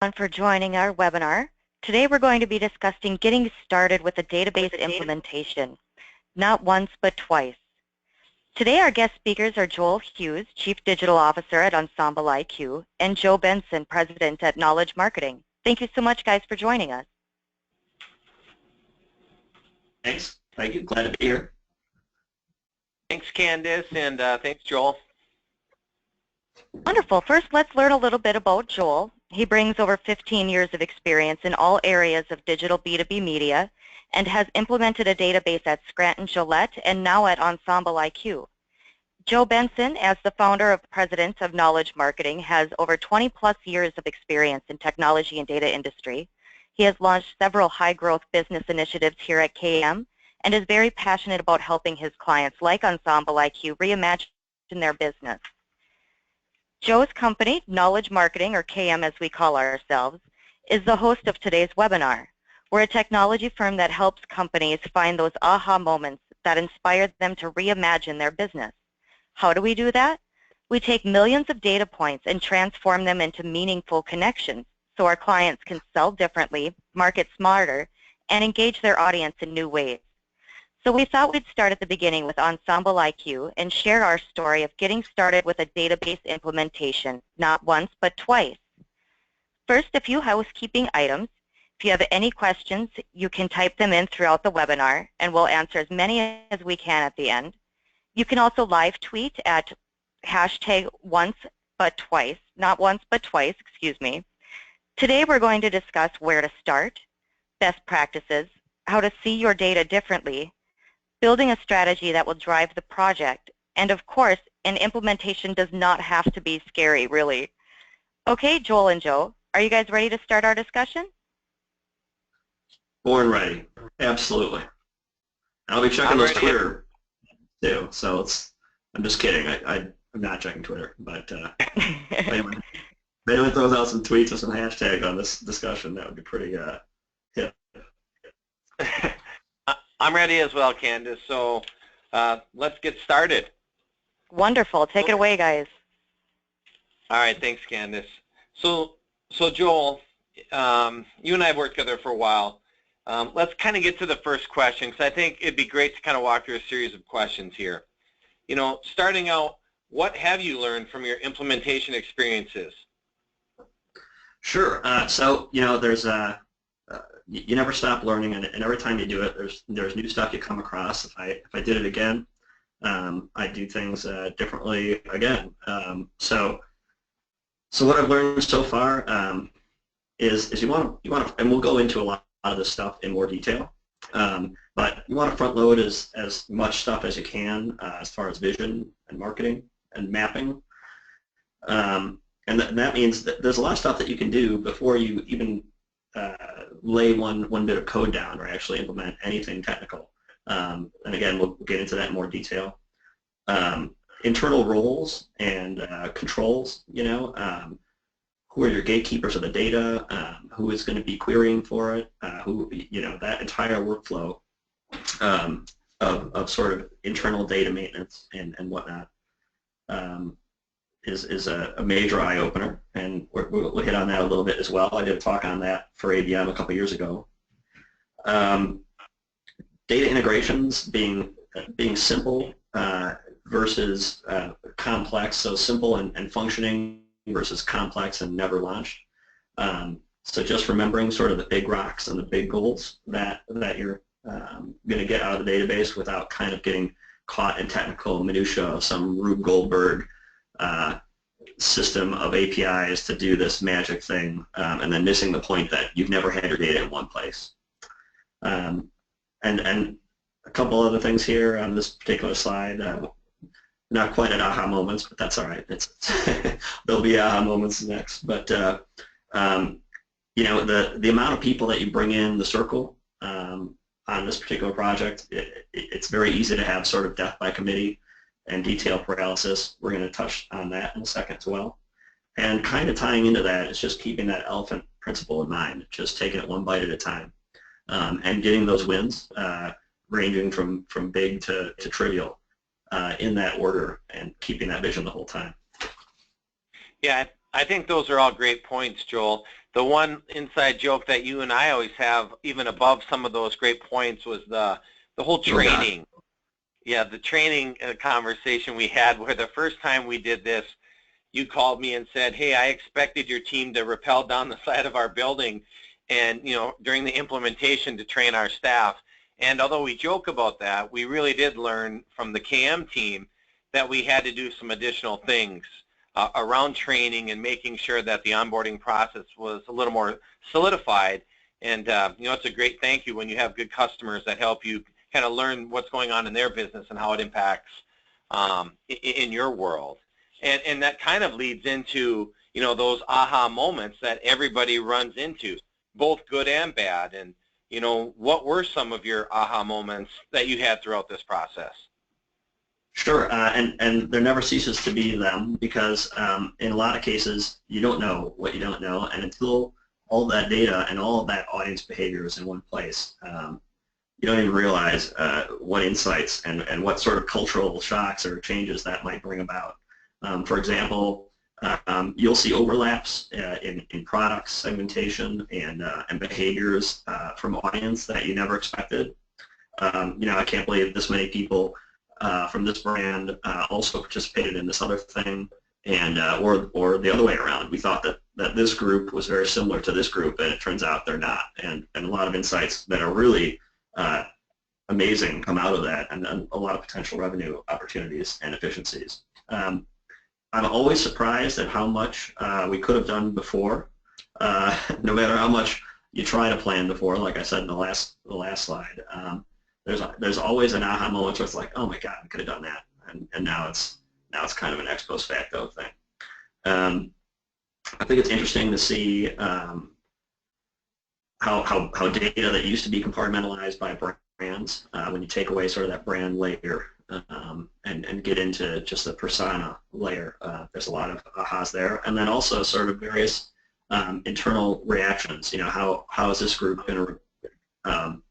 For joining our webinar. Today we're going to be discussing getting started with a database implementation, not once but twice. Today our guest speakers are Joel Hughes, Chief Digital Officer at EnsembleIQ, and Joe Benson, President at Knowledge Marketing. Thank you so much, guys, for joining us. Thanks. Thank you. Glad to be here. Thanks, Candace, and thanks, Joel. Wonderful. First, let's learn a little bit about Joel. He brings over 15 years of experience in all areas of digital B2B media and has implemented a database at Scranton Gillette and now at EnsembleIQ. Joe Benson, as the founder and president of Knowledge Marketing, has over 20-plus years of experience in technology and data industry. He has launched several high-growth business initiatives here at KM and is very passionate about helping his clients like EnsembleIQ reimagine their business. Joe's company, Knowledge Marketing, or KM as we call ourselves, is the host of today's webinar. We're a technology firm that helps companies find those aha moments that inspire them to reimagine their business. How do we do that? We take millions of data points and transform them into meaningful connections so our clients can sell differently, market smarter, and engage their audience in new ways. So we thought we'd start at the beginning with EnsembleIQ and share our story of getting started with a database implementation, not once but twice. First, a few housekeeping items. If you have any questions, you can type them in throughout the webinar, and we'll answer as many as we can at the end. You can also live tweet at hashtag once but twice, not once but twice, excuse me. Today we're going to discuss where to start, best practices, how to see your data differently, building a strategy that will drive the project, and of course, an implementation does not have to be scary, really. Okay, Joel and Joe, are you guys ready to start our discussion? Born ready. Absolutely. I'll be checking those Twitter too, so I'm just kidding. I'm not checking Twitter, but if anyone throws out some tweets or some hashtag on this discussion, that would be pretty hip. I'm ready as well, Candace, so let's get started. Wonderful. Take it away, guys. All right, thanks, Candace. So Joel, you and I have worked together for a while. Let's kind of get to the first question, because I think it'd be great to kind of walk through a series of questions here. You know, starting out, what have you learned from your implementation experiences? Sure. So, you know, there's you never stop learning, and every time you do it, there's new stuff you come across. If I did it again, I'd do things differently again. So what I've learned so far is you want to, and we'll go into a lot of this stuff in more detail, but you want to front load as much stuff as you can as far as vision and marketing and mapping. And that means that there's a lot of stuff that you can do before you even lay one bit of code down or actually implement anything technical. And again, we'll get into that in more detail. Internal roles and controls, you know, who are your gatekeepers of the data, who is going to be querying for it, you know, that entire workflow of sort of internal data maintenance and whatnot. Is a major eye-opener, and we'll hit on that a little bit as well. I did a talk on that for ABM a couple years ago. Data integrations being simple versus complex, so simple and functioning versus complex and never launched. So just remembering sort of the big rocks and the big goals that you're going to get out of the database without kind of getting caught in technical minutia of some Rube Goldberg system of APIs to do this magic thing, and then missing the point that you've never had your data in one place. And a couple other things here on this particular slide. Not quite at aha moments, but that's all right. There'll be aha moments next. But you know, the amount of people that you bring in the circle on this particular project, it's very easy to have sort of death by committee and detail paralysis. We're going to touch on that in a second as well. And kind of tying into that is just keeping that elephant principle in mind, just taking it one bite at a time, and getting those wins, ranging from big to trivial, in that order, and keeping that vision the whole time. Yeah, I think those are all great points, Joel. The one inside joke that you and I always have, even above some of those great points, was the whole training. Yeah, the training conversation we had, where the first time we did this, you called me and said, hey, I expected your team to rappel down the side of our building and, during the implementation to train our staff. And although we joke about that, we really did learn from the KM team that we had to do some additional things around training and making sure that the onboarding process was a little more solidified. And, it's a great thank you when you have good customers that help you kind of learn what's going on in their business and how it impacts in your world. And that kind of leads into, those aha moments that everybody runs into, both good and bad. And, what were some of your aha moments that you had throughout this process? Sure, and there never ceases to be them, because in a lot of cases you don't know what you don't know, and until all that data and all of that audience behavior is in one place, you don't even realize what insights and what sort of cultural shocks or changes that might bring about. For example, you'll see overlaps in product segmentation and behaviors from audience that you never expected. I can't believe this many people from this brand also participated in this other thing, and or the other way around. We thought that this group was very similar to this group, and it turns out they're not. And a lot of insights that are really amazing come out of that, and a lot of potential revenue opportunities and efficiencies. I'm always surprised at how much we could have done before, no matter how much you try to plan before. Like I said in the last slide, there's always an aha moment where it's like, oh my God, we could have done that, and now it's kind of an ex post facto thing. I think it's interesting to see how data that used to be compartmentalized by brands, when you take away sort of that brand layer and get into just the persona layer, there's a lot of ahas there, and then also sort of various internal reactions. How is this group going to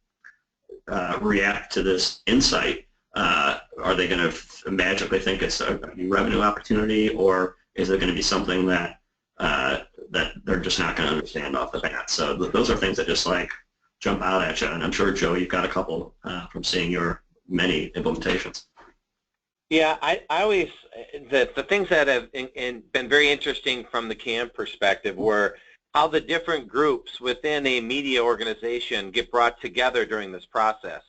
react to this insight? Are they going to magically think it's a new revenue opportunity, or is it going to be something that that they're just not going to understand off the bat? So those are things that just like jump out at you, and I'm sure, Joe, you've got a couple from seeing your many implementations. Yeah, I always, the things that have been very interesting from the KM perspective were how the different groups within a media organization get brought together during this process,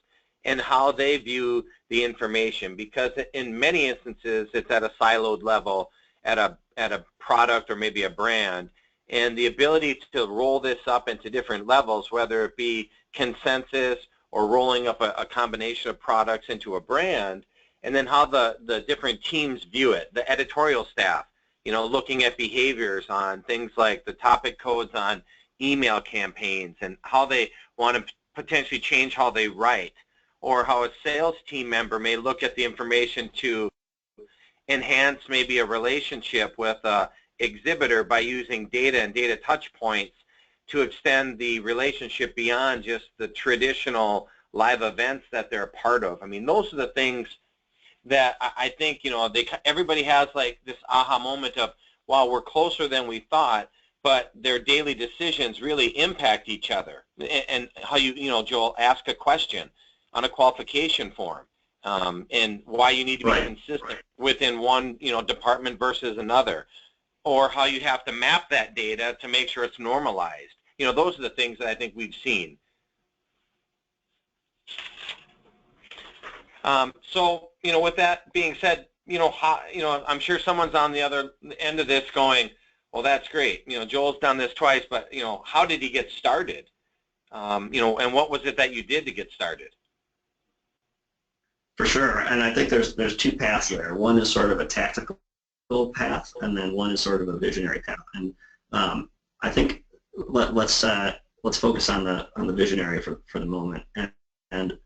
and how they view the information, because in many instances it's at a siloed level at a product or maybe a brand, and the ability to roll this up into different levels, whether it be consensus or rolling up a combination of products into a brand, and then how the different teams view it, the editorial staff, looking at behaviors on things like the topic codes on email campaigns and how they want to potentially change how they write, or how a sales team member may look at the information to enhance maybe a relationship with a exhibitor by using data and data touch points to extend the relationship beyond just the traditional live events that they're a part of. I mean, those are the things that I think, everybody has like this aha moment of, wow, we're closer than we thought, but their daily decisions really impact each other. And how Joel, ask a question on a qualification form, and why you need to be consistent within one, department versus another, or how you have to map that data to make sure it's normalized. Those are the things that I think we've seen. So, with that being said, I'm sure someone's on the other end of this going, well, that's great. Joel's done this twice, but, how did he get started? And what was it that you did to get started? For sure, and I think there's two paths there. One is sort of a tactical path, and then one is sort of a visionary path. And I think let's focus on the visionary for the moment. And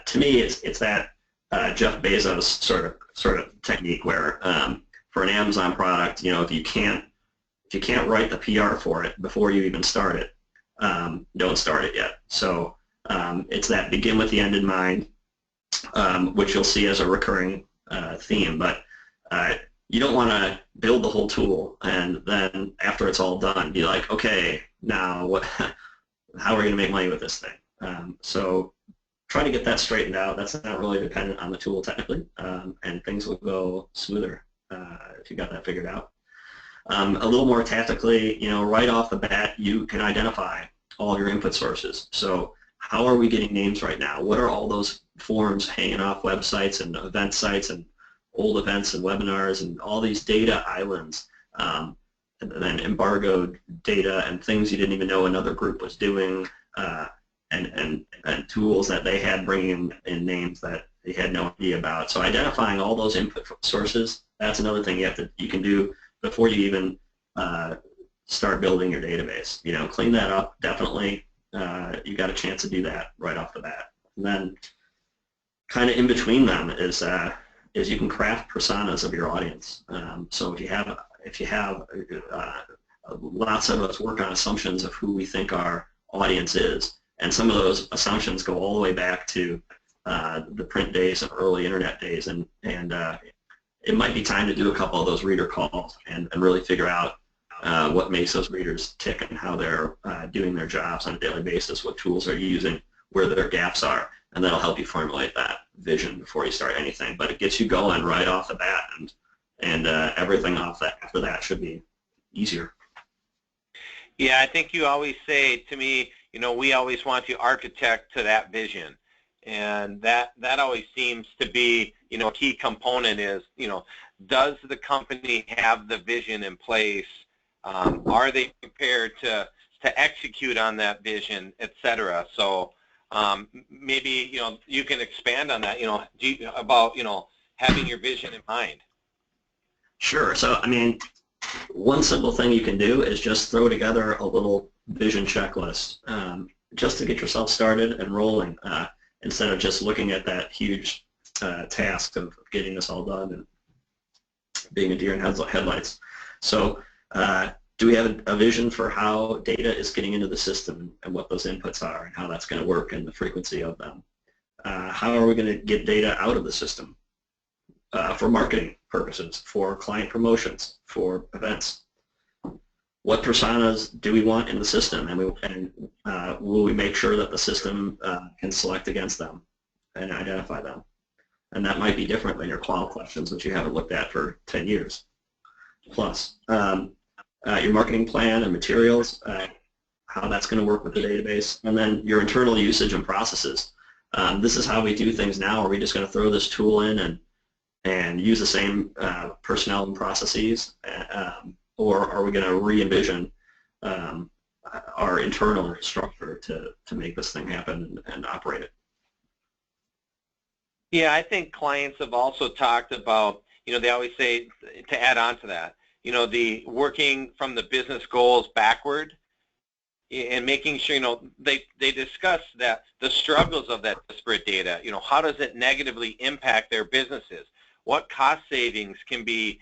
to me, it's that Jeff Bezos sort of technique where for an Amazon product, if you can't write the PR for it before you even start it, don't start it yet. So it's that begin with the end in mind, which you'll see as a recurring theme. But you don't want to build the whole tool and then after it's all done, be like, okay, now what? How are we going to make money with this thing? So try to get that straightened out. That's not really dependent on the tool technically, and things will go smoother if you got that figured out. A little more tactically, right off the bat, you can identify all your input sources. So how are we getting names right now? What are all those forms hanging off websites and event sites and old events and webinars and all these data islands, and then embargoed data and things you didn't even know another group was doing, and tools that they had bringing in names that they had no idea about. So identifying all those input sources, that's another thing you can do before you even start building your database. Clean that up, definitely. You got a chance to do that right off the bat. And then kind of in between them is you can craft personas of your audience. So if you have lots of us work on assumptions of who we think our audience is, and some of those assumptions go all the way back to the print days and early internet days, and it might be time to do a couple of those reader calls and really figure out what makes those readers tick and how they're doing their jobs on a daily basis, what tools are you using, where their gaps are, and that'll help you formulate that vision before you start anything. But it gets you going right off the bat, and everything after that should be easier. Yeah, I think you always say to me, we always want to architect to that vision, and that always seems to be, a key component is, does the company have the vision in place? Are they prepared to execute on that vision, et cetera? So maybe you can expand on that. About having your vision in mind. Sure. So I mean, one simple thing you can do is just throw together a little vision checklist just to get yourself started and rolling, instead of just looking at that huge task of getting this all done and being a deer in headlights. So do we have a vision for how data is getting into the system and what those inputs are and how that's going to work and the frequency of them? How are we going to get data out of the system for marketing purposes, for client promotions, for events? What personas do we want in the system, and will we make sure that the system can select against them and identify them? And that might be different than your qual questions, which you haven't looked at for 10 years plus. Your marketing plan and materials, how that's going to work with the database, and then your internal usage and processes. This is how we do things now. Are we just going to throw this tool in and use the same personnel and processes, or are we going to re-envision our internal structure to make this thing happen and operate it? Yeah, I think clients have also talked about, they always say, to add on to that, the working from the business goals backward and making sure, they discuss that the struggles of that disparate data, how does it negatively impact their businesses? What cost savings can be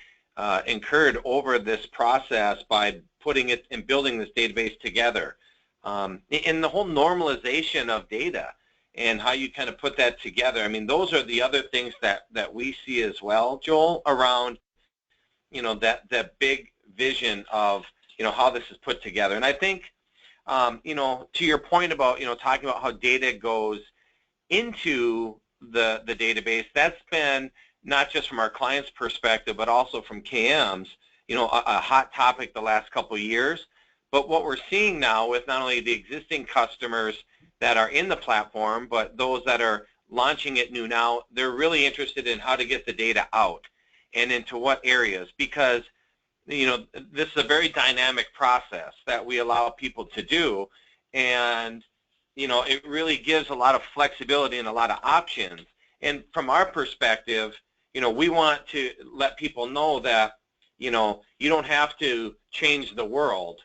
incurred over this process by putting it and building this database together? And the whole normalization of data and how you kind of put that together. I mean, those are the other things that we see as well, Joel, around, that big vision of, how this is put together. And I think, to your point about, talking about how data goes into the database, that's been not just from our clients' perspective, but also from KM's, a hot topic the last couple of years. But what we're seeing now with not only the existing customers that are in the platform, but those that are launching it new now, they're really interested in how to get the data out and into what areas, because this is a very dynamic process that we allow people to do, and it really gives a lot of flexibility and a lot of options. And from our perspective, we want to let people know that you don't have to change the world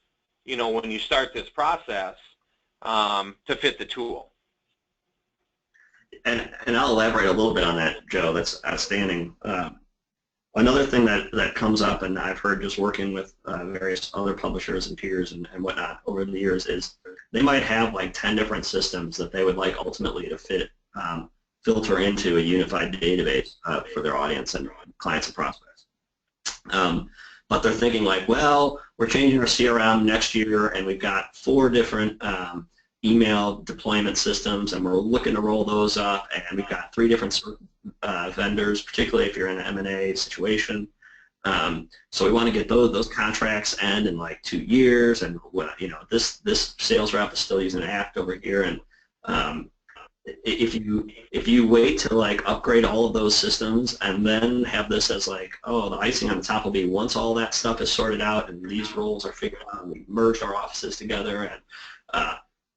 when you start this process to fit the tool. And I'll elaborate a little bit on that, Joe. That's outstanding. Another thing that comes up, and I've heard just working with various other publishers and peers and whatnot over the years, is they might have like 10 different systems that they would like ultimately to filter into a unified database for their audience and clients and prospects. But they're thinking like, well, we're changing our CRM next year, and we've got 4 different email deployment systems, and we're looking to roll those up, and we've got 3 different vendors, particularly if you're in an M&A situation. So we want to get those contracts end in like 2 years, and this sales rep is still using Act over here, and if you wait to like upgrade all of those systems and then have this as like, oh, the icing on the top will be once all that stuff is sorted out and these roles are figured out and we've merged our offices together and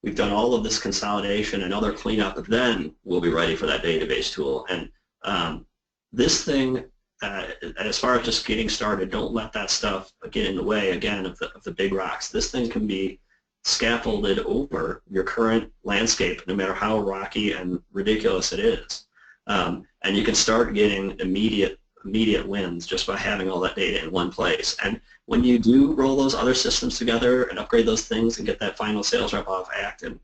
we've done all of this consolidation and other cleanup, then we'll be ready for that database tool. And this thing, as far as just getting started, don't let that stuff get in the way again of the big rocks. This thing can be scaffolded over your current landscape, no matter how rocky and ridiculous it is. And you can start getting immediate wins just by having all that data in one place. And when you do roll those other systems together and upgrade those things and get that final sales rep off Act and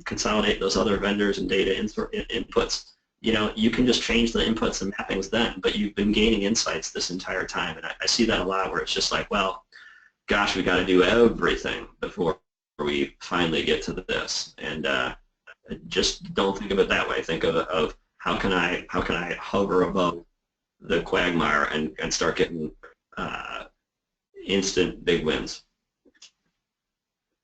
consolidate those other vendors and data inputs, you can just change the inputs and mappings then, but you've been gaining insights this entire time. And I see that a lot where it's just like, well, gosh, we got to do everything before we finally get to this. And just don't think of it that way. Think of how can I hover above the quagmire and start getting instant big wins.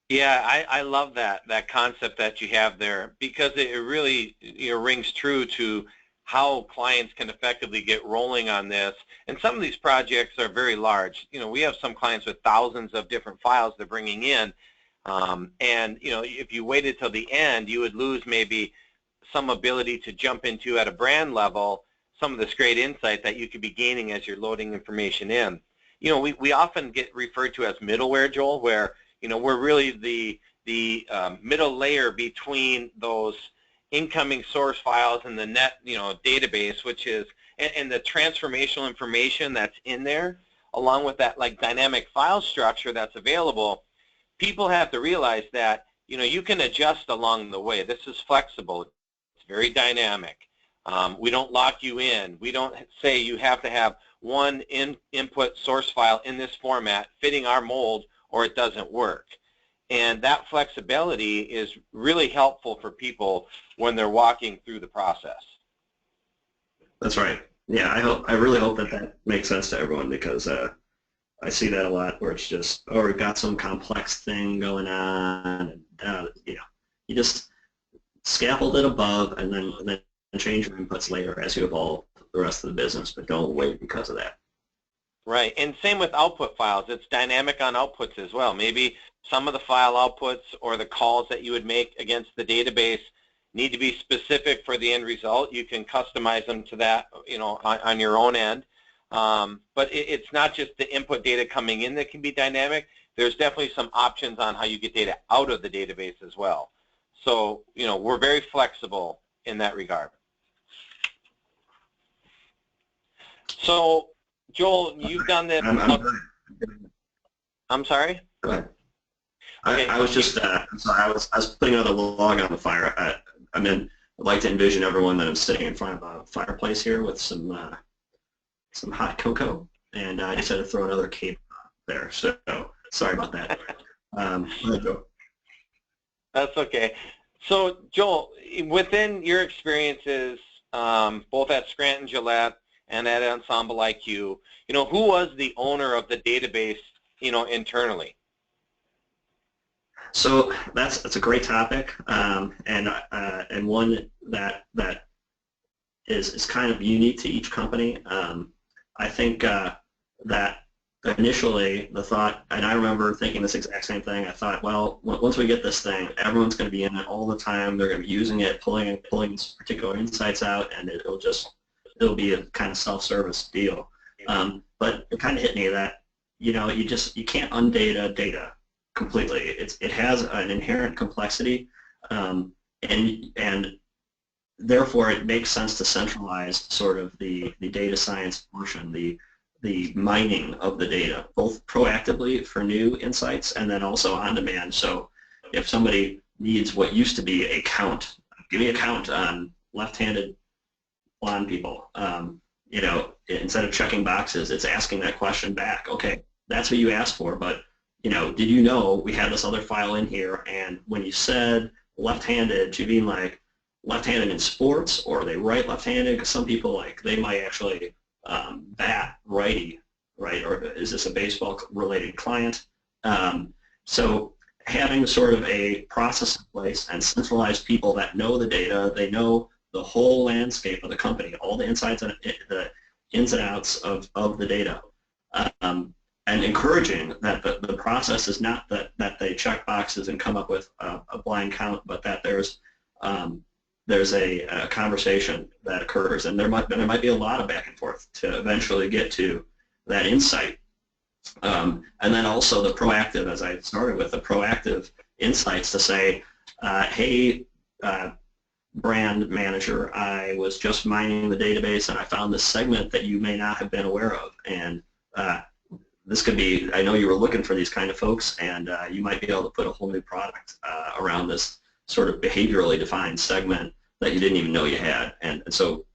Yeah, I love that concept that you have there, because it really rings true to how clients can effectively get rolling on this. And some of these projects are very large. We have some clients with thousands of different files they're bringing in, and if you waited till the end, you would lose maybe some ability to jump into at a brand level some of this great insight that you could be gaining as you're loading information in. We often get referred to as middleware, Joel, where we're really the middle layer between those incoming source files and the net database, which is and the transformational information that's in there, along with that like dynamic file structure that's available. People have to realize that you can adjust along the way. This is flexible. It's very dynamic. We don't lock you in. We don't say you have to have one input source file in this format fitting our mold or it doesn't work. And that flexibility is really helpful for people when they're walking through the process. That's right. Yeah, I really hope that makes sense to everyone, because I see that a lot where it's just, oh, we've got some complex thing going on, and you just scaffold it above and then change your inputs later as you evolve the rest of the business, but don't wait because of that. Right, and same with output files. It's dynamic on outputs as well. Maybe some of the file outputs or the calls that you would make against the database need to be specific for the end result. You can customize them to that, on your own end. But it's not just the input data coming in that can be dynamic. There's definitely some options on how you get data out of the database as well. So, we're very flexible in that regard. So, Joel, you've done this. I'm sorry? Go ahead. Okay. I was just, I'm sorry, I was putting another log on the fire. I'd like to envision everyone that I'm sitting in front of a fireplace here with some hot cocoa, and I just had to throw another cape there. So sorry about that. That's okay. So, Joel, within your experiences, both at Scranton Gillette and at EnsembleIQ, who was the owner of the database, internally? So that's a great topic, and one that is kind of unique to each company. I think that initially the thought, and I remember thinking this exact same thing. I thought, well, once we get this thing, everyone's going to be in it all the time. They're going to be using it, pulling particular insights out, and it'll be a kind of self-service deal. But it kind of hit me that you can't undata data completely. It has an inherent complexity, and therefore it makes sense to centralize sort of the data science portion, the mining of the data, both proactively for new insights and then also on demand. So if somebody needs what used to be a count, give me a count on left-handed blonde people, you know, instead of checking boxes, it's asking that question back. Okay, that's what you asked for, but you know, did you know we had this other file in here, and when you said left-handed, do you mean like left-handed in sports, or are they right left-handed? Because some people, like, they might actually bat righty, right? Or is this a baseball-related client? So having sort of a process in place and centralized people that know the data, they know the whole landscape of the company, all the insights and the ins and outs of the data, and encouraging that the process is not that they check boxes and come up with a blind count, but that there's a conversation that occurs, and there might be a lot of back and forth to eventually get to that insight. And then also the proactive, as I started with, the proactive insights to say, hey, brand manager, I was just mining the database and I found this segment that you may not have been aware of, and this could be, I know you were looking for these kind of folks, and you might be able to put a whole new product around this sort of behaviorally defined segment that you didn't even know you had. And so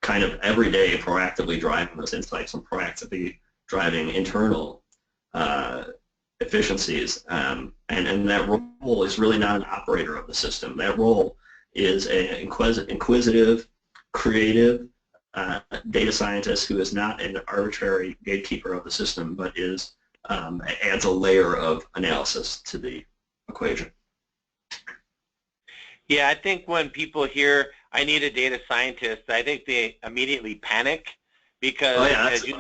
kind of every day proactively driving those insights and proactively driving internal efficiencies. And that role is really not an operator of the system. That role is an inquisitive, creative data scientist who is not an arbitrary gatekeeper of the system, but is adds a layer of analysis to the equation. Yeah, I think when people hear, I need a data scientist, I think they immediately panic because, as you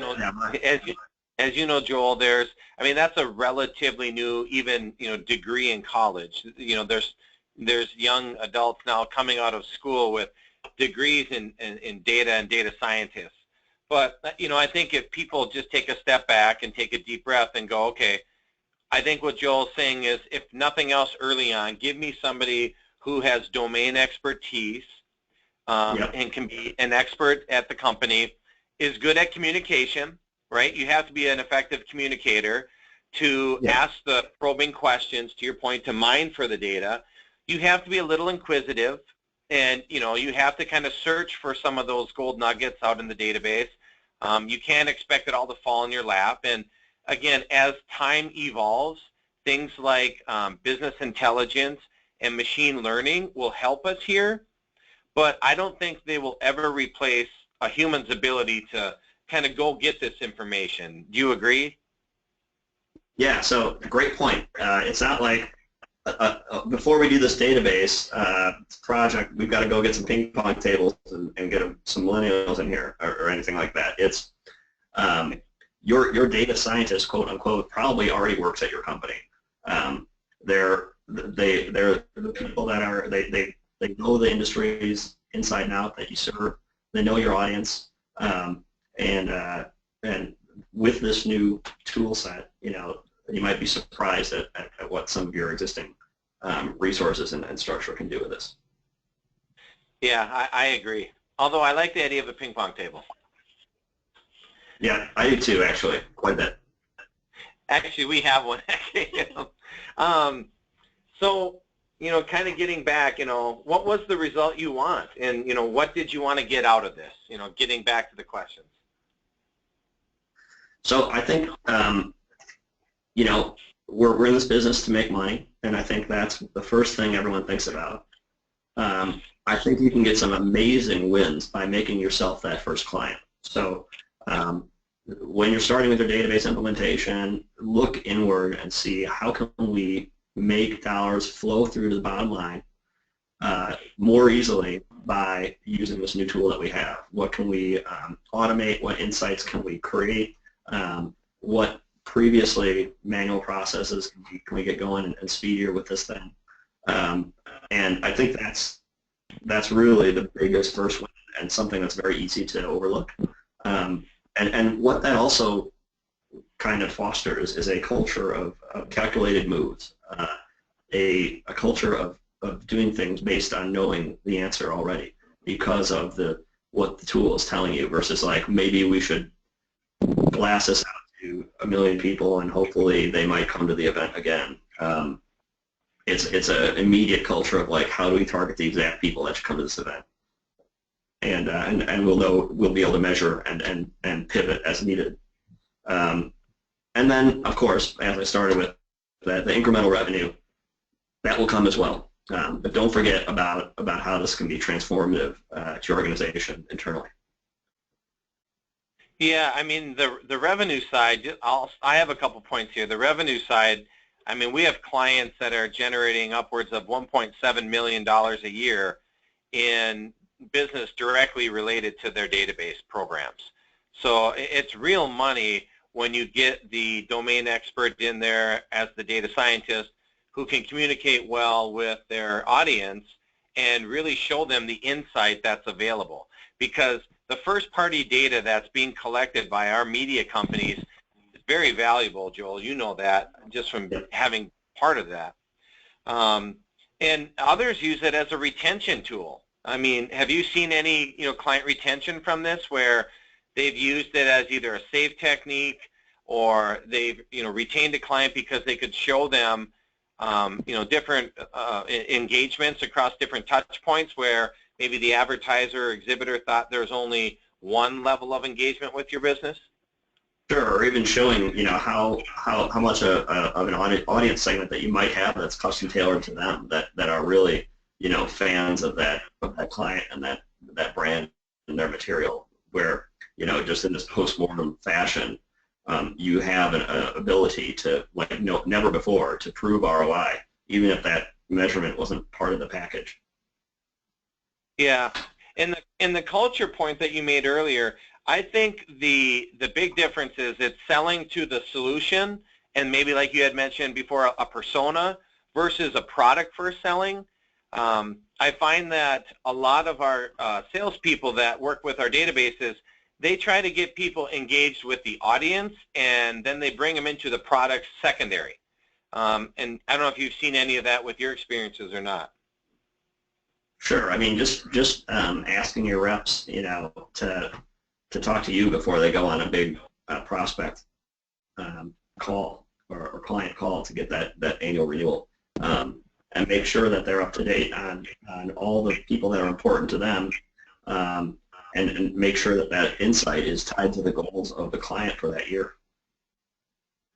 know, Joel, that's a relatively new, even, degree in college. There's young adults now coming out of school with degrees in data and data scientists. But, I think if people just take a step back and take a deep breath and go, okay, I think what Joel's saying is, if nothing else early on, give me somebody who has domain expertise and can be an expert at the company, is good at communication, right? You have to be an effective communicator to ask the probing questions, to your point, to mine for the data. You have to be a little inquisitive, and you have to kind of search for some of those gold nuggets out in the database. You can't expect it all to fall in your lap. And again, as time evolves, things like business intelligence and machine learning will help us here, but I don't think they will ever replace a human's ability to kind of go get this information. Do you agree? Yeah, so great point. It's not like before we do this database project, we've got to go get some ping pong tables and get some millennials in here or anything like that. It's your data scientist, quote unquote, probably already works at your company. They're the people that are they know the industries inside and out that you serve. They know your audience, and with this new tool set, you might be surprised at what some of your existing resources and structure can do with this. Yeah, I agree. Although I like the idea of a ping pong table. Yeah, I do too, actually, quite a bit. Actually, we have one. So, kind of getting back, what was the result you want? And, what did you want to get out of this? Getting back to the questions. So I think, we're in this business to make money, and I think that's the first thing everyone thinks about. I think you can get some amazing wins by making yourself that first client. So when you're starting with your database implementation, look inward and see how can we make dollars flow through to the bottom line more easily by using this new tool that we have. What can we automate? What insights can we create? What previously manual processes can we get going and speedier with this thing? And I think that's really the biggest first win, and something that's very easy to overlook. And what that also kind of fosters is a culture of calculated moves, a culture of doing things based on knowing the answer already because of what the tool is telling you, versus like maybe we should blast this out to 1 million people and hopefully they might come to the event again. It's an immediate culture of like, how do we target the exact people that should come to this event? and we'll be able to measure and pivot as needed. And then, of course, as I started with, the incremental revenue, that will come as well. But don't forget about how this can be transformative to your organization internally. Yeah, I mean, the revenue side, I have a couple points here. The revenue side, I mean, we have clients that are generating upwards of $1.7 million a year in business directly related to their database programs. So it's real money when you get the domain expert in there as the data scientist who can communicate well with their audience and really show them the insight that's available. Because the first-party data that's being collected by our media companies is very valuable, Joel. You know that just from having part of that. And others use it as a retention tool. I mean, have you seen any client retention from this where they've used it as either a save technique or they've retained a client because they could show them different engagements across different touch points where maybe the advertiser or exhibitor thought there was only one level of engagement with your business? Sure, or even showing how much of an audience segment that you might have that's custom tailored to them that are really fans of that client and that brand and their material, where just in this post-mortem fashion you have an ability to, like never before, to prove ROI, even if that measurement wasn't part of the package. Yeah, in the culture point that you made earlier, I think the big difference is it's selling to the solution, and maybe like you had mentioned before, a persona versus a product first selling. I find that a lot of our salespeople that work with our databases, they try to get people engaged with the audience, and then they bring them into the product secondary. And I don't know if you've seen any of that with your experiences or not. Sure. I mean, just asking your reps, to talk to you before they go on a big prospect call or client call to get that annual renewal, and make sure that they're up to date on all the people that are important to them. And make sure that insight is tied to the goals of the client for that year.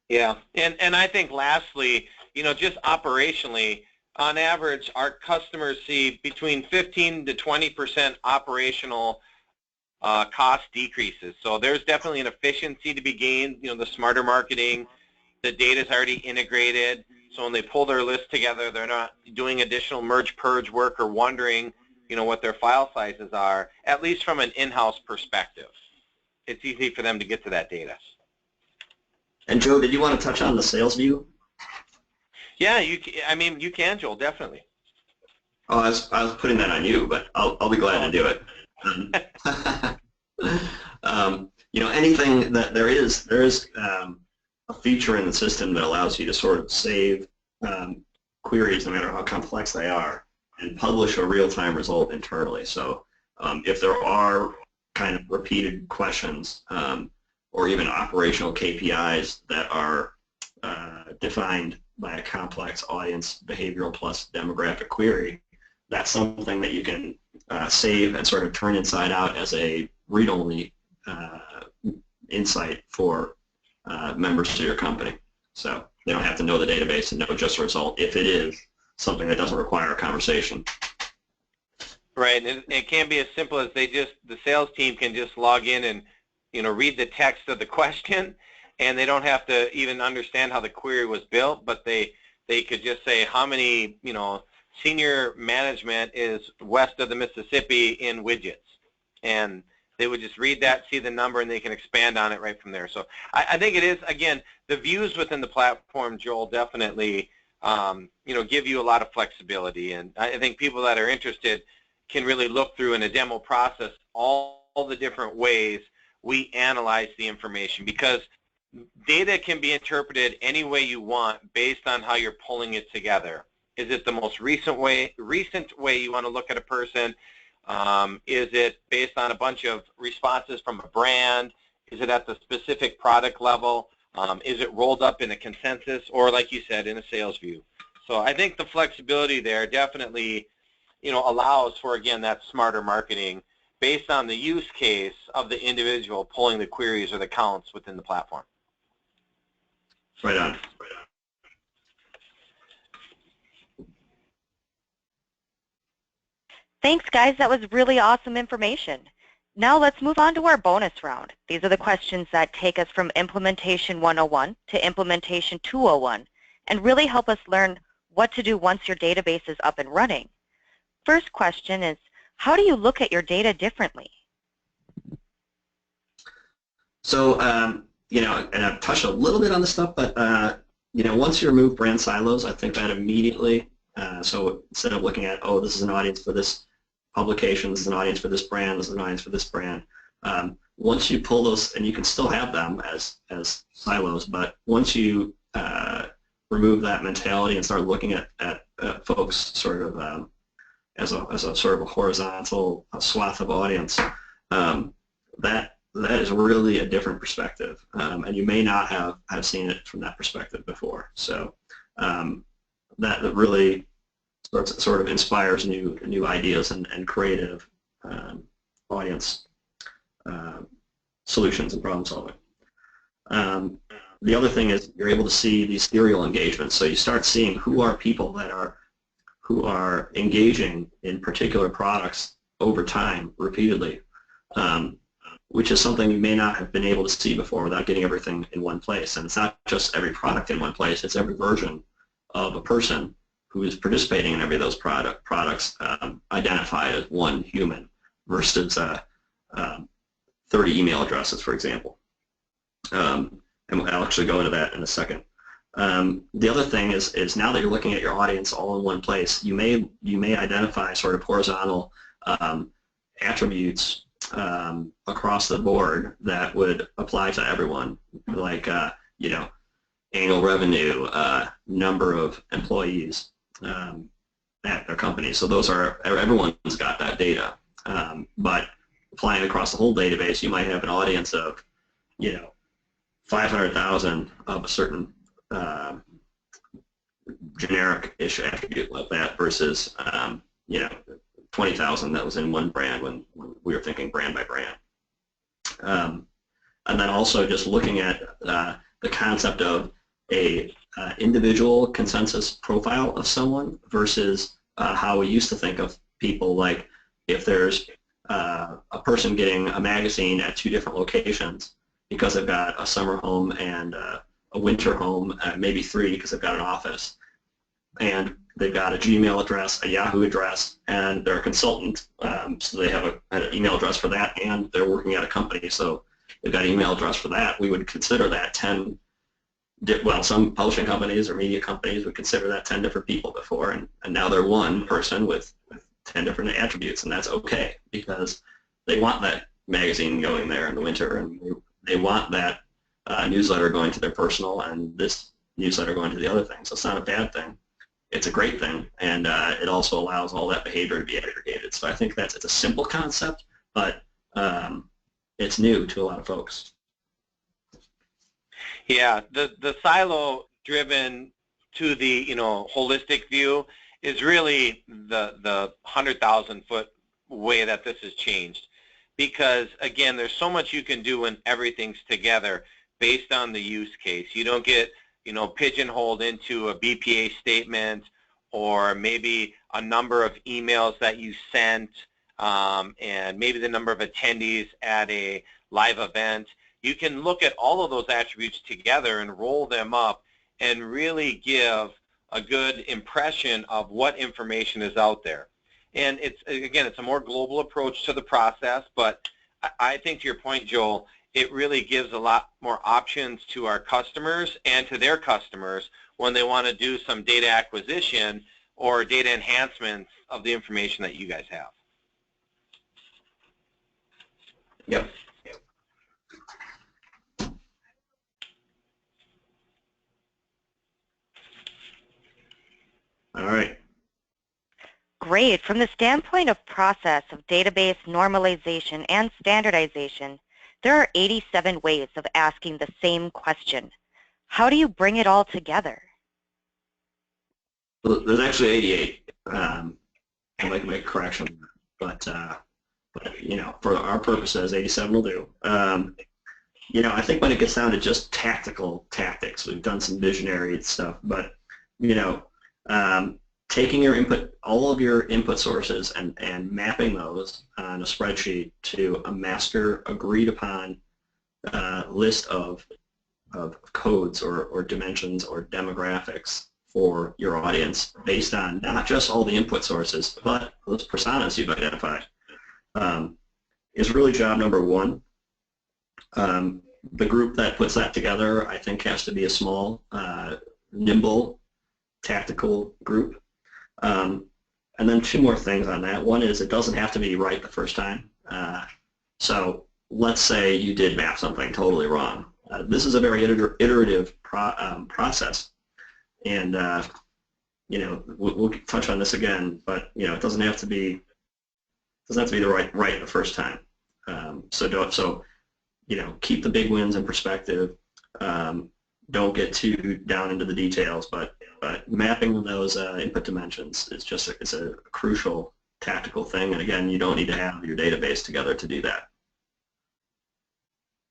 Yeah, and I think lastly, just operationally, on average, our customers see between 15 to 20% operational cost decreases. So there's definitely an efficiency to be gained. The smarter marketing, the data's already integrated. So when they pull their list together, they're not doing additional merge purge work or wondering what their file sizes are, at least from an in-house perspective. It's easy for them to get to that data. And Joe, did you want to touch on the sales view? Yeah, you can, Joel, definitely. Oh, I was putting that on you, but I'll be glad to do it. Anything that there is a feature in the system that allows you to sort of save queries, no matter how complex they are, and publish a real-time result internally. So if there are kind of repeated questions or even operational KPIs that are defined by a complex audience behavioral plus demographic query, that's something that you can save and sort of turn inside out as a read-only insight for members to your company. So they don't have to know the database and know just the result if it is something that doesn't require a conversation. Right, and it can be as simple as the sales team can just log in and read the text of the question, and they don't have to even understand how the query was built, but they could just say how many senior management is west of the Mississippi in widgets, and they would just read that, see the number, and they can expand on it right from there. So I think it is, again, the views within the platform, Joel, definitely give you a lot of flexibility, and I think people that are interested can really look through in a demo process all the different ways we analyze the information, because data can be interpreted any way you want based on how you're pulling it together. Is it the most recent way you want to look at a person? Is it based on a bunch of responses from a brand? Is it at the specific product level? Is it rolled up in a consensus, or like you said, in a sales view? So I think the flexibility there definitely allows for, again, that smarter marketing, based on the use case of the individual pulling the queries or the counts within the platform. Right on. Thanks, guys. That was really awesome information. Now let's move on to our bonus round. These are the questions that take us from Implementation 101 to Implementation 201 and really help us learn what to do once your database is up and running. First question is, how do you look at your data differently? So, you know, and I've touched a little bit on this stuff, but, you know, once you remove brand silos, I think that immediately, so instead of looking at, oh, this is an audience for this publication, this is an audience for this brand, this is an audience for this brand, once you pull those, and you can still have them as silos, but once you remove that mentality and start looking at folks sort of as a sort of a horizontal swath of audience, that is really a different perspective, and you may not have seen it from that perspective before. So that really sort of inspires new ideas and creative audience solutions and problem solving. The other thing is you're able to see these serial engagements. So you start seeing who are people who are engaging in particular products over time, repeatedly, which is something you may not have been able to see before without getting everything in one place. And it's not just every product in one place, it's every version of a person who is participating in every of those products identified as one human versus 30 email addresses, for example. And I'll actually go into that in a second. The other thing is now that you're looking at your audience all in one place, you may identify sort of horizontal attributes across the board that would apply to everyone, like you know, annual revenue, number of employees at their company. So those are, everyone's got that data, but applying across the whole database, you might have an audience of, you know, 500,000 of a certain generic-ish attribute like that versus, you know, 20,000 that was in one brand when we were thinking brand by brand. And then also just looking at the concept of a individual consensus profile of someone versus how we used to think of people, like if there's a person getting a magazine at 2 different locations because they've got a summer home and a winter home, maybe 3 because they've got an office, and they've got a Gmail address, a Yahoo address, and they're a consultant, so they have an email address for that, and they're working at a company, so they've got an email address for that. We would consider that 10, well, some publishing companies or media companies would consider that 10 different people before, and now they're one person with 10 different attributes, and that's okay because they want that magazine going there in the winter, and they want that newsletter going to their personal and this newsletter going to the other thing. So it's not a bad thing. It's a great thing, and it also allows all that behavior to be aggregated. So I think it's a simple concept, but it's new to a lot of folks. Yeah, the silo-driven to the, you know, holistic view is really the 100,000-foot way that this has changed, because again, there's so much you can do when everything's together based on the use case. You don't get, you know, pigeonholed into a BPA statement or maybe a number of emails that you sent and maybe the number of attendees at a live event. You can look at all of those attributes together and roll them up and really give a good impression of what information is out there. And it's, again, it's a more global approach to the process, but I think to your point, Joel, it really gives a lot more options to our customers and to their customers when they want to do some data acquisition or data enhancements of the information that you guys have. Yep. All right. Great. From the standpoint of process of database normalization and standardization, there are 87 ways of asking the same question. How do you bring it all together? Well, there's actually 88. I'd like to make a correction, but but for our purposes, 87 will do. I think when it gets down to just tactical tactics, we've done some visionary stuff, but taking your input, all of your input sources, and mapping those on a spreadsheet to a master agreed upon list of codes or dimensions or demographics for your audience based on not just all the input sources, but those personas you've identified, is really job number one. The group that puts that together, I think, has to be a small, nimble, tactical group. And then two more things on that. One is it doesn't have to be right the first time. So let's say you did map something totally wrong. This is a very iterative process, and we'll touch on this again. But it doesn't have to be the right the first time. So keep the big wins in perspective. Don't get too down into the details, but mapping those input dimensions is just it's a crucial tactical thing. And again, you don't need to have your database together to do that.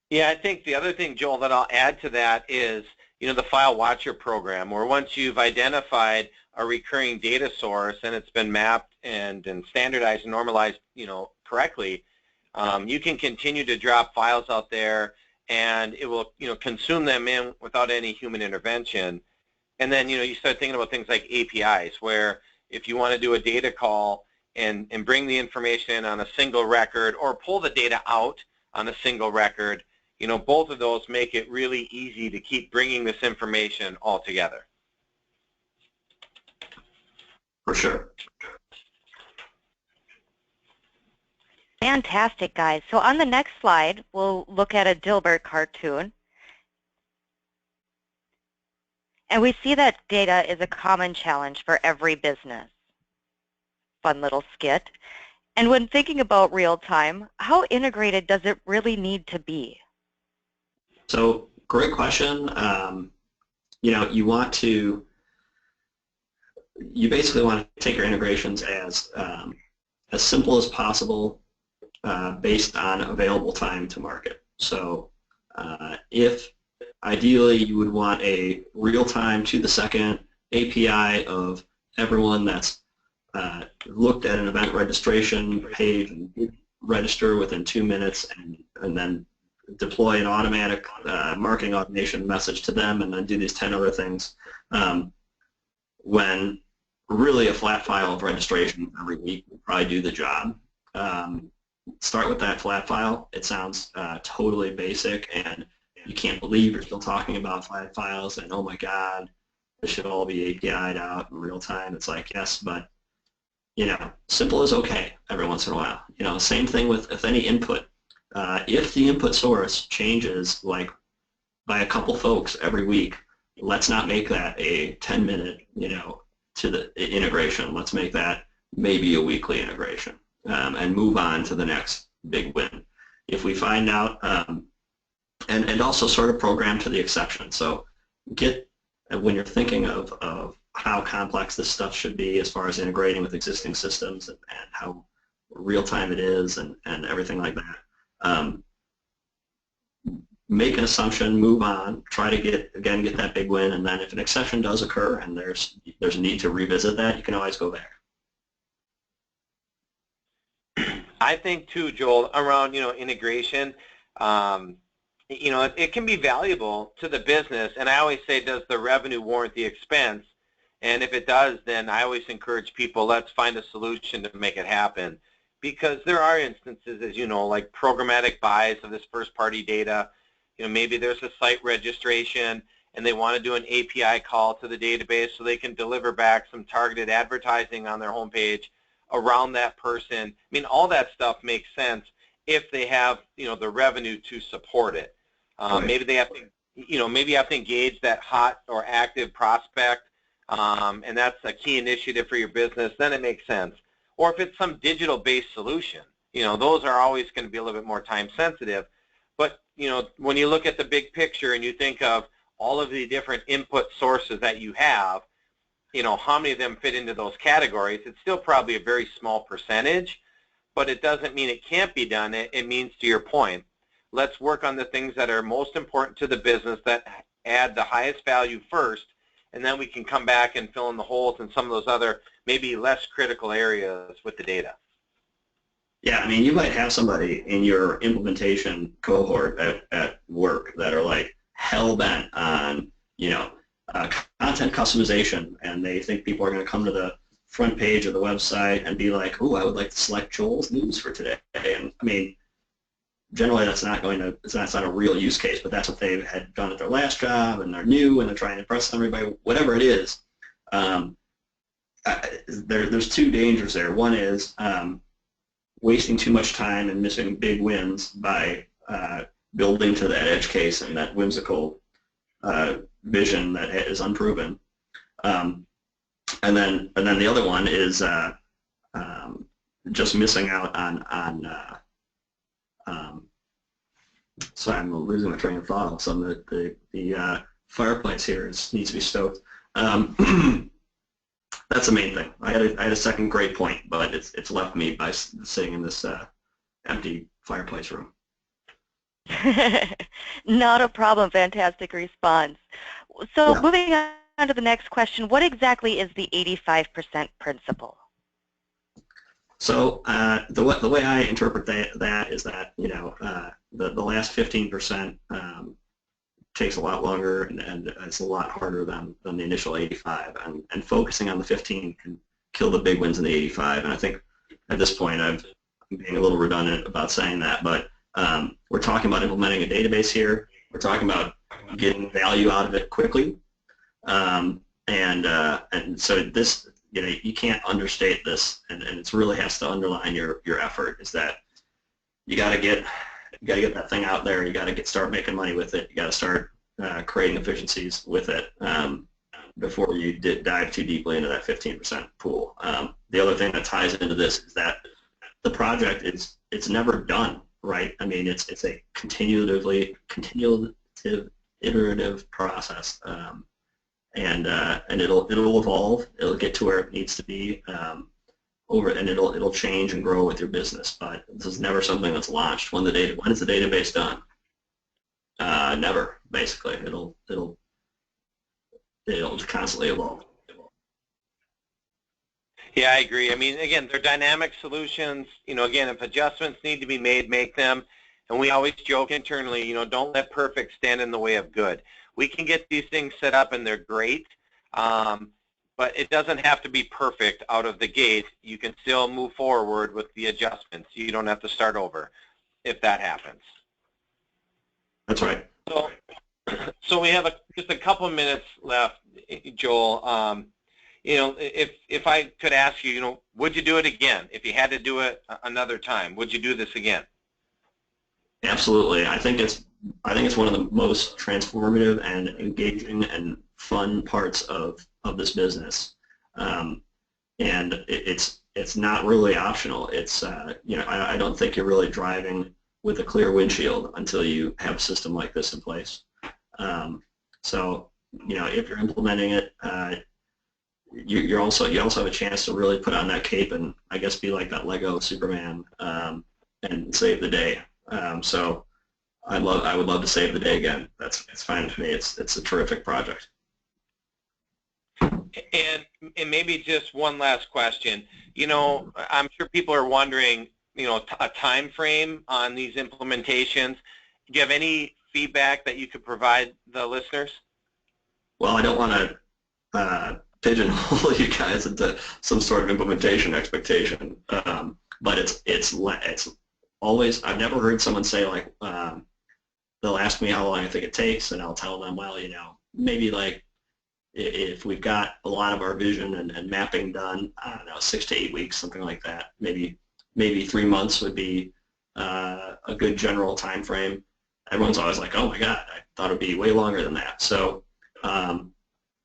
Yeah, I think the other thing, Joel, that I'll add to that is, the file watcher program, where once you've identified a recurring data source and it's been mapped and standardized and normalized, correctly, you can continue to drop files out there, and it will, consume them in without any human intervention. And then, you start thinking about things like APIs, where if you want to do a data call and bring the information in on a single record or pull the data out on a single record, both of those make it really easy to keep bringing this information all together. For sure. Fantastic, guys. So on the next slide, we'll look at a Dilbert cartoon. And we see that data is a common challenge for every business. Fun little skit. And when thinking about real time, how integrated does it really need to be? So great question. You basically want to take your integrations as simple as possible, based on available time to market. So if ideally you would want a real-time to the second API of everyone that's looked at an event registration page and register within 2 minutes, and then deploy an automatic marketing automation message to them, and then do these 10 other things, when really a flat file of registration every week will probably do the job. Start with that flat file. It sounds totally basic, and you can't believe you're still talking about flat files, and oh my god, this should all be API'd out in real time. It's like, yes, but simple is okay every once in a while. Same thing with any input. If the input source changes like by a couple folks every week, let's not make that a 10-minute to the integration. Let's make that maybe a weekly integration, and move on to the next big win. If we find out, and also sort of program to the exception. So when you're thinking of how complex this stuff should be as far as integrating with existing systems, and how real time it is, and everything like that. Make an assumption, move on, try to get that big win, and then if an exception does occur and there's a need to revisit that, you can always go back. I think too, Joel, around integration, it can be valuable to the business, and I always say, does the revenue warrant the expense? And if it does, then I always encourage people, let's find a solution to make it happen. Because there are instances, as you know, like programmatic buys of this first-party data. Maybe there's a site registration and they want to do an API call to the database so they can deliver back some targeted advertising on their homepage around that person. I mean, all that stuff makes sense if they have, the revenue to support it. Right. Maybe they have to, maybe you have to engage that hot or active prospect, and that's a key initiative for your business. Then it makes sense. Or if it's some digital-based solution, those are always going to be a little bit more time-sensitive. But, when you look at the big picture and you think of all of the different input sources that you have, how many of them fit into those categories, it's still probably a very small percentage. but it doesn't mean it can't be done. It means, to your point, let's work on the things that are most important to the business that add the highest value first, and then we can come back and fill in the holes in some of those other maybe less critical areas with the data. Yeah, I mean, you might have somebody in your implementation cohort at work that are like hell-bent on, content customization, and they think people are going to come to the front page of the website and be like, "Ooh, I would like to select Joel's news for today." And I mean, generally that's not a real use case, but that's what they had done at their last job, and they're new and they're trying to impress everybody, whatever it is. There's two dangers there. One is wasting too much time and missing big wins by building to that edge case and that whimsical vision that is unproven. And then the other one is just missing out on sorry, I'm losing my train of thought. All of a sudden, the fireplace here needs to be stoked. That's the main thing. I had a second great point, but it's left me by sitting in this empty fireplace room. Not a problem. Fantastic response. So Yeah. moving on to the next question, what exactly is the 85% principle? So the way I interpret that is that the last 15% takes a lot longer and it's a lot harder than the initial 85, and focusing on the 15 can kill the big wins in the 85. And I think at this point I'm being a little redundant about saying that, but we're talking about implementing a database here. We're talking about getting value out of it quickly, and so this, you can't understate this, and it really has to underline your effort. Is that you got to get that thing out there. You got to start making money with it. You got to start creating efficiencies with it before you dive too deeply into that 15% pool. The other thing that ties into this is that the project it's never done, right? I mean, it's a continuative, iterative process, and it'll evolve. It'll get to where it needs to be. And it'll change and grow with your business, but this is never something that's launched. When is the database done? Never, basically. It'll constantly evolve. Yeah, I agree. I mean, again, they're dynamic solutions. Again, if adjustments need to be made, make them. And we always joke internally, don't let perfect stand in the way of good. We can get these things set up and they're great. But it doesn't have to be perfect out of the gate. You can still move forward with the adjustments. You don't have to start over if that happens. That's right. So we have just a couple of minutes left, Joel. If I could ask you, would you do it again? If you had to do it another time, would you do this again? Absolutely. I think it's one of the most transformative and engaging and fun parts of this business, and it's not really optional. It's I don't think you're really driving with a clear windshield until you have a system like this in place. So if you're implementing it, you also have a chance to really put on that cape and I guess be like that Lego Superman and save the day. So I would love to save the day again. It's fine with me. It's a terrific project. And maybe just one last question. I'm sure people are wondering, a time frame on these implementations. Do you have any feedback that you could provide the listeners? Well, I don't want to pigeonhole you guys into some sort of implementation expectation, but it's always, I've never heard someone say like, they'll ask me how long I think it takes, and I'll tell them, well, maybe like if we've got a lot of our vision and mapping done, I don't know, 6 to 8 weeks, something like that. Maybe 3 months would be a good general time frame. Everyone's always like, oh my God, I thought it would be way longer than that. So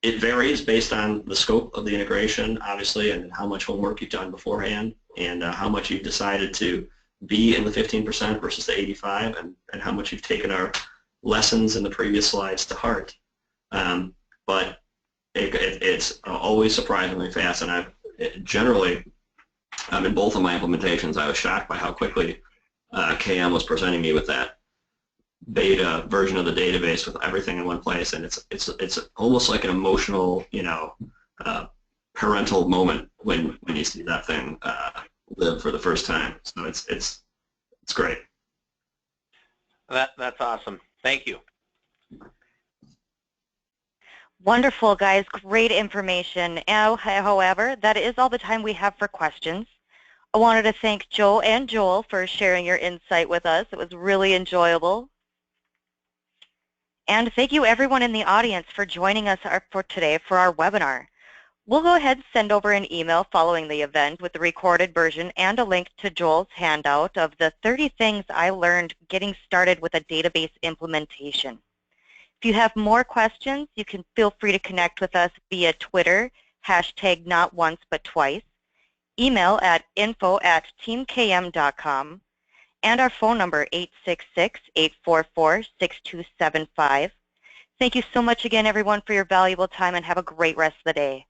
it varies based on the scope of the integration, obviously, and how much homework you've done beforehand, and how much you've decided to be in the 15% versus the 85, and how much you've taken our lessons in the previous slides to heart. But it's always surprisingly fast, and generally In both of my implementations, I was shocked by how quickly KM was presenting me with that beta version of the database with everything in one place, and it's almost like an emotional, parental moment when you see that thing live for the first time. So it's great. That's awesome. Thank you. Wonderful, guys. Great information. However, that is all the time we have for questions. I wanted to thank Joe and Joel for sharing your insight with us. It was really enjoyable. And thank you everyone in the audience for joining us for today for our webinar. We'll go ahead and send over an email following the event with the recorded version and a link to Joel's handout of the 30 things I learned getting started with a database implementation. If you have more questions, you can feel free to connect with us via Twitter, hashtag not once but twice, email at info@teamkm.com, and our phone number 866-844-6275. Thank you so much again, everyone, for your valuable time, and have a great rest of the day.